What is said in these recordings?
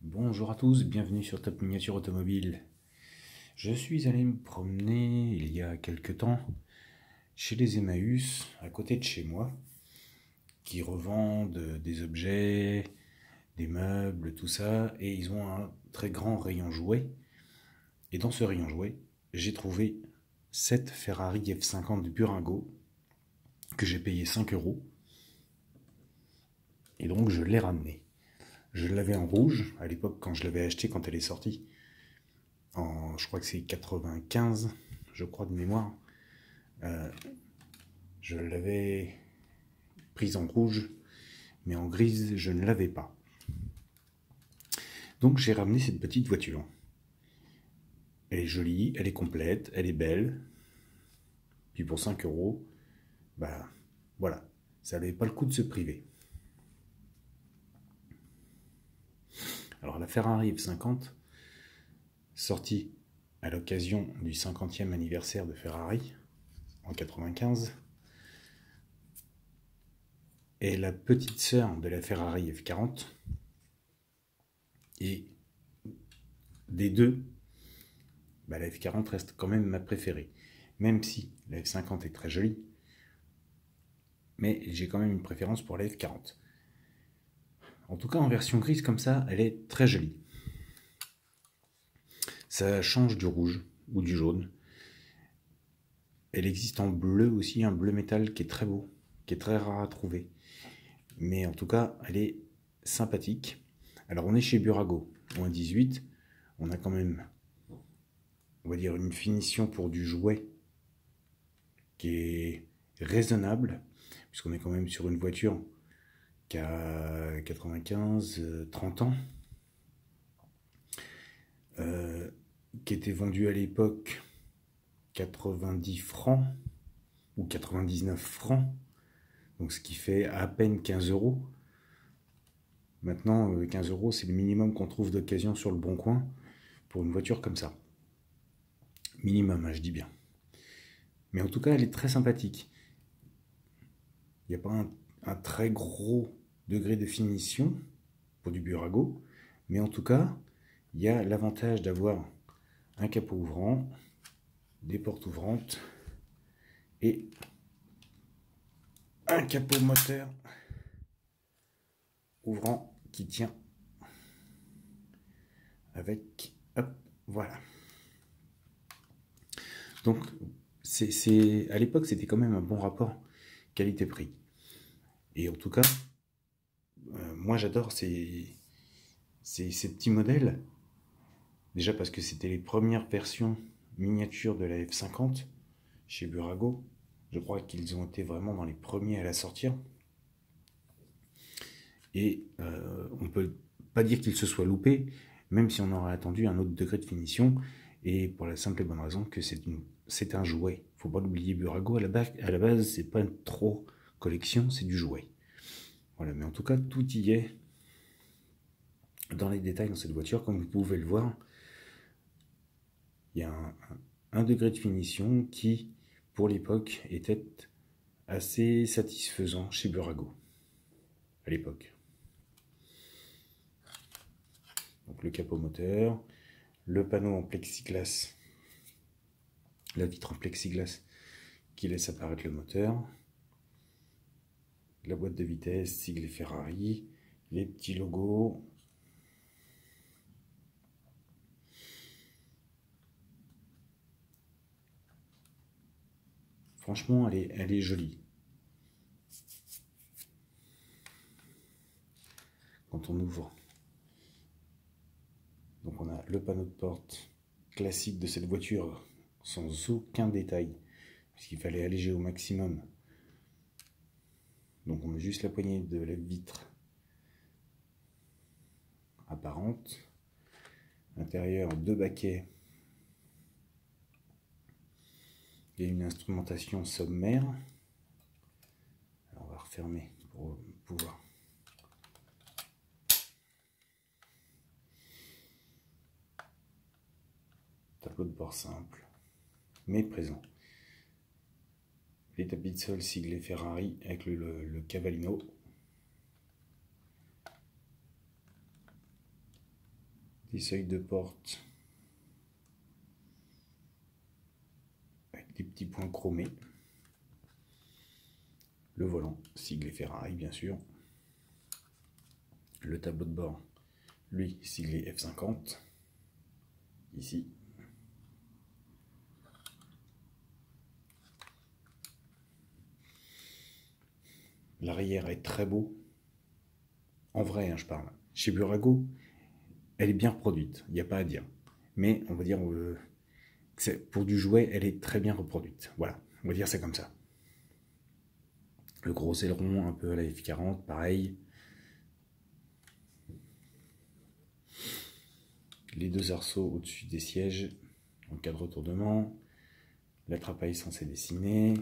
Bonjour à tous, bienvenue sur Top Miniature Automobile. Je suis allé me promener il y a quelque temps chez les Emmaüs, à côté de chez moi, qui revendent des objets, des meubles, tout ça, et ils ont un très grand rayon jouets. Et dans ce rayon jouets, j'ai trouvé 7 Ferrari F50 de Buringo que j'ai payé 5 €, et donc je l'ai ramené. Je l'avais en rouge à l'époque quand je l'avais acheté, quand elle est sortie. Je crois que c'est 95, je crois de mémoire. Je l'avais prise en rouge, mais en grise, je ne l'avais pas. Donc j'ai ramené cette petite voiture. Elle est jolie, elle est complète, elle est belle. Puis pour 5 €, bah voilà, ça n'avait pas le coup de se priver. Alors la Ferrari F50, sortie à l'occasion du 50e anniversaire de Ferrari, en 95, est la petite sœur de la Ferrari F40. Et des deux, la F40 reste quand même ma préférée. Même si la F50 est très jolie, mais j'ai quand même une préférence pour la F40. En tout cas, en version grise comme ça, elle est très jolie. Ça change du rouge ou du jaune. Elle existe en bleu aussi, un bleu métal qui est très beau, qui est très rare à trouver. Mais en tout cas, elle est sympathique. Alors on est chez Burago, moins 18. On a quand même, on va dire, une finition pour du jouet qui est raisonnable, puisqu'on est quand même sur une voiture qui a 95-30 ans, qui était vendue à l'époque 90 francs ou 99 francs, donc ce qui fait à peine 15 €. Maintenant, 15 € c'est le minimum qu'on trouve d'occasion sur le Bon Coin pour une voiture comme ça. Minimum, hein, je dis bien. Mais en tout cas, elle est très sympathique. Il n'y a pas un très gros degré de finition pour du Burago, mais en tout cas, il y a l'avantage d'avoir un capot ouvrant, des portes ouvrantes et un capot moteur ouvrant qui tient avec, hop, voilà. Donc à l'époque c'était quand même un bon rapport qualité-prix. Et en tout cas, moi j'adore ces petits modèles. Déjà parce que c'était les premières versions miniatures de la F50 chez Burago. Je crois qu'ils ont été vraiment dans les premiers à la sortir. Et on ne peut pas dire qu'il se soit loupé, même si on aurait attendu un autre degré de finition. Et pour la simple et bonne raison que c'est un jouet. Faut pas l'oublier, Burago, à la base c'est pas trop collection, c'est du jouet. Voilà, mais en tout cas, tout y est dans les détails dans cette voiture, comme vous pouvez le voir. Il y a un degré de finition qui, pour l'époque, était assez satisfaisant chez Burago, à l'époque. Donc le capot moteur, le panneau en plexiglas, la vitre en plexiglas qui laisse apparaître le moteur, la boîte de vitesse, sigle Ferrari, les petits logos. Franchement, elle est jolie. Quand on ouvre, donc on a le panneau de porte classique de cette voiture, sans aucun détail, puisqu'il fallait alléger au maximum. Donc on met juste la poignée de la vitre apparente. Intérieur, deux baquets et une instrumentation sommaire. Alors on va refermer pour pouvoir. Tableau de bord simple, mais présent. Les tapis de sol siglés Ferrari avec le Cavallino. des seuils de porte avec des petits points chromés. Le volant, siglé Ferrari bien sûr. Le tableau de bord, lui, siglé F50. Ici. L'arrière est très beau. En vrai, hein, je parle. Chez Burago, elle est bien reproduite, il n'y a pas à dire. Mais on va dire, pour du jouet, elle est très bien reproduite. Voilà, on va dire c'est comme ça. Le gros aileron, un peu à la F40, pareil. Les deux arceaux au-dessus des sièges, en cas de retournement. La trappe à essence est dessinée.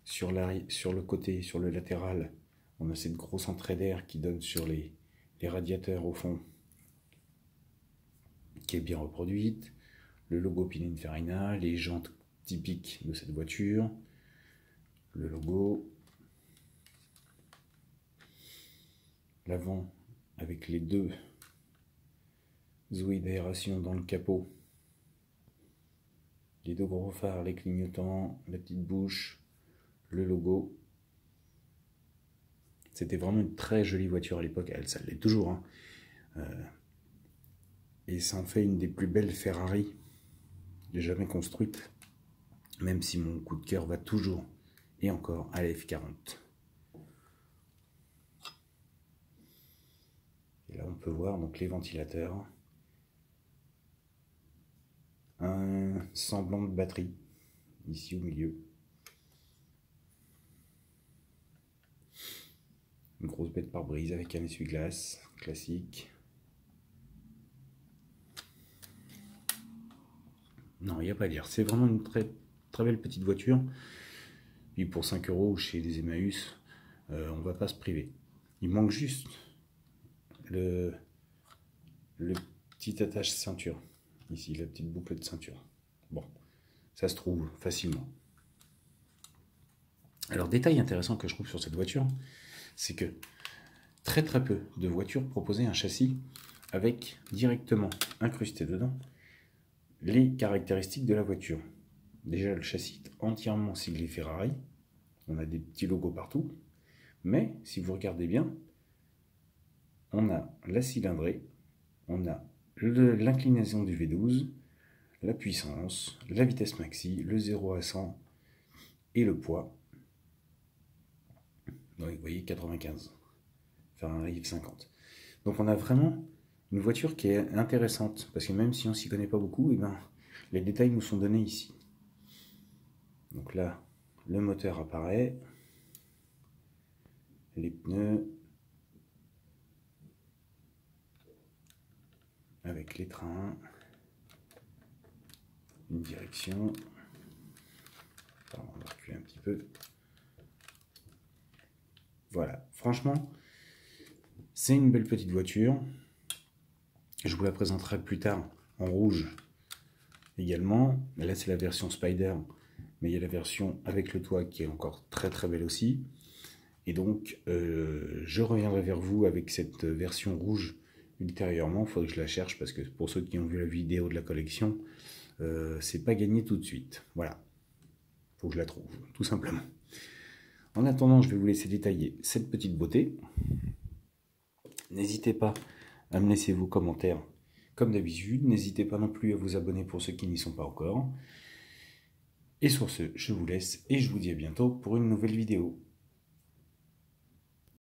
Sur le côté, sur le latéral, on a cette grosse entrée d'air qui donne sur les radiateurs au fond, qui est bien reproduite. Le logo Pininfarina, les jantes typiques de cette voiture. Le logo. L'avant avec les deux ouïes d'aération dans le capot. Les deux gros phares, les clignotants, la petite bouche. Le logo. C'était vraiment une très jolie voiture à l'époque, ça l'est toujours. Hein. Et ça en fait une des plus belles Ferrari jamais construites, même si mon coup de cœur va toujours et encore à la F40. Et là on peut voir donc les ventilateurs, un semblant de batterie ici au milieu. Une grosse bête pare-brise avec un essuie-glace classique. Non, il n'y a pas à dire. C'est vraiment une très, très belle petite voiture. Puis pour 5 € chez des Emmaüs, on ne va pas se priver. Il manque juste le petit attache ceinture. Ici, la petite boucle de ceinture. Bon, ça se trouve facilement. Alors, détail intéressant que je trouve sur cette voiture, c'est que très peu de voitures proposaient un châssis avec directement incrusté dedans les caractéristiques de la voiture. Déjà, le châssis est entièrement siglé Ferrari. On a des petits logos partout. Mais, si vous regardez bien, on a la cylindrée, on a l'inclinaison du V12, la puissance, la vitesse maxi, le 0 à 100 et le poids. Donc, vous voyez, 95. Ferrari F50. Donc on a vraiment une voiture qui est intéressante, parce que même si on s'y connaît pas beaucoup, et ben, les détails nous sont donnés ici. Donc là, le moteur apparaît, les pneus, avec les trains, une direction. Pardon, on va reculer un petit peu. Voilà, franchement, c'est une belle petite voiture. Je vous la présenterai plus tard en rouge également. Là, c'est la version Spider, mais il y a la version avec le toit qui est encore très belle aussi. Et donc, je reviendrai vers vous avec cette version rouge ultérieurement. Il faudrait que je la cherche parce que pour ceux qui ont vu la vidéo de la collection, c'est pas gagné tout de suite. Voilà, faut que je la trouve, tout simplement. En attendant, je vais vous laisser détailler cette petite beauté. N'hésitez pas à me laisser vos commentaires comme d'habitude. N'hésitez pas non plus à vous abonner pour ceux qui n'y sont pas encore. Et sur ce, je vous laisse et je vous dis à bientôt pour une nouvelle vidéo.